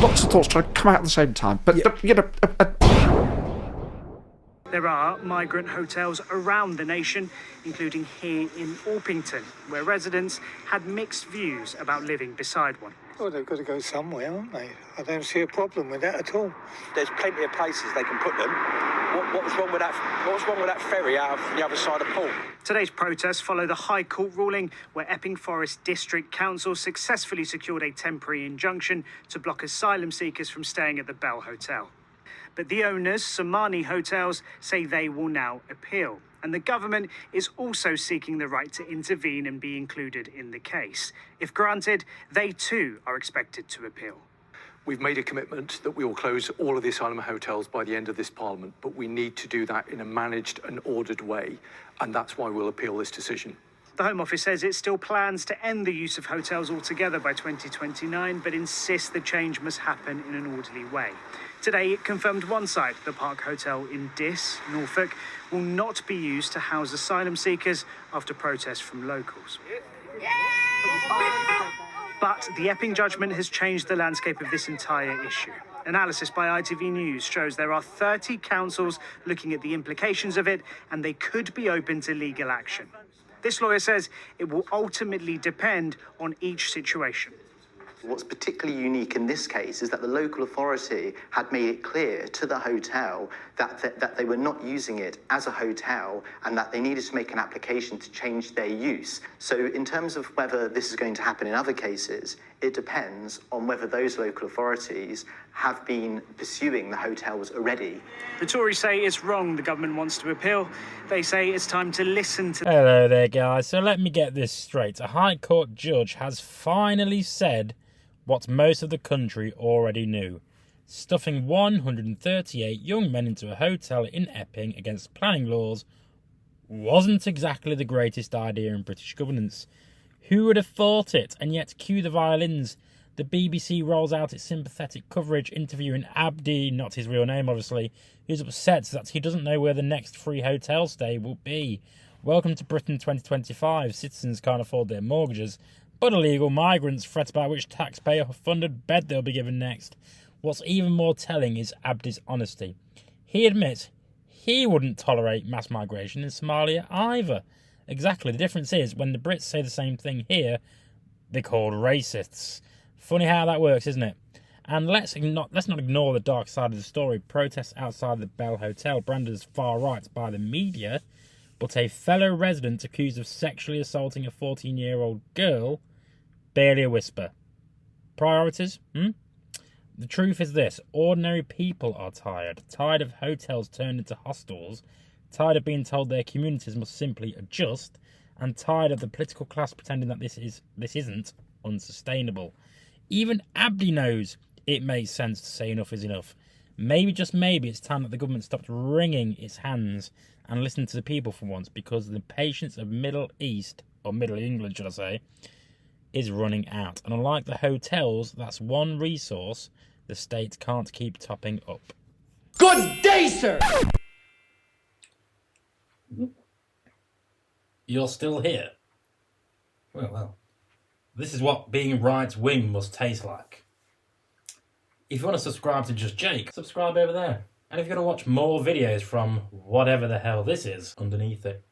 lots of thoughts trying to come out at the same time. But, There are migrant hotels around the nation, including here in Orpington, where residents had mixed views about living beside one. Well, they've got to go somewhere, haven't they? I don't see a problem with that at all. There's plenty of places they can put them. What was wrong with that? What was wrong with that ferry out of the other side of Poole? Today's protests follow the High Court ruling where Epping Forest District Council successfully secured a temporary injunction to block asylum seekers from staying at the Bell Hotel. But the owners, Somali Hotels, say they will now appeal. And the government is also seeking the right to intervene and be included in the case. If granted, they too are expected to appeal. We've made a commitment that we will close all of the asylum hotels by the end of this Parliament, but we need to do that in a managed and ordered way, and that's why we'll appeal this decision. The Home Office says it still plans to end the use of hotels altogether by 2029, but insists the change must happen in an orderly way. Today, it confirmed one site, the Park Hotel in Diss, Norfolk, will not be used to house asylum seekers after protests from locals. But the Epping judgment has changed the landscape of this entire issue. Analysis by ITV News shows there are 30 councils looking at the implications of it, and they could be open to legal action. This lawyer says it will ultimately depend on each situation. What's particularly unique in this case is that the local authority had made it clear to the hotel that they were not using it as a hotel and that they needed to make an application to change their use. So in terms of whether this is going to happen in other cases, it depends on whether those local authorities have been pursuing the hotels already. The Tories say it's wrong the government wants to appeal. They say it's time to listen to... Hello there, guys. So let me get this straight. A High Court judge has finally said what most of the country already knew. Stuffing 138 young men into a hotel in Epping against planning laws wasn't exactly the greatest idea in British governance. Who would have thought it? And yet, cue the violins. The BBC rolls out its sympathetic coverage interviewing Abdi, not his real name obviously, who's upset that he doesn't know where the next free hotel stay will be. Welcome to Britain 2025. Citizens can't afford their mortgages, but illegal migrants fret about which taxpayer-funded bed they'll be given next. What's even more telling is Abdi's honesty. He admits he wouldn't tolerate mass migration in Somalia either. Exactly, the difference is when the Brits say the same thing here, they're called racists. Funny how that works, isn't it? And let's not ignore the dark side of the story. Protests outside the Bell Hotel, branded as far right by the media, but a fellow resident accused of sexually assaulting a 14-year-old girl, barely a whisper. Priorities? The truth is this: ordinary people are tired of hotels turned into hostels, tired of being told their communities must simply adjust, and tired of the political class pretending that this isn't unsustainable. Even Abdi knows it makes sense to say enough is enough. Maybe, just maybe, it's time that the government stopped wringing its hands and listened to the people for once, because the patience of Middle East, or Middle England should I say, is running out. And unlike the hotels, that's one resource the state can't keep topping up. Good day, sir! You're still here? Well. This is what being right wing must taste like. If you want to subscribe to Just Jake, subscribe over there. And if you want to watch more videos from whatever the hell this is underneath it,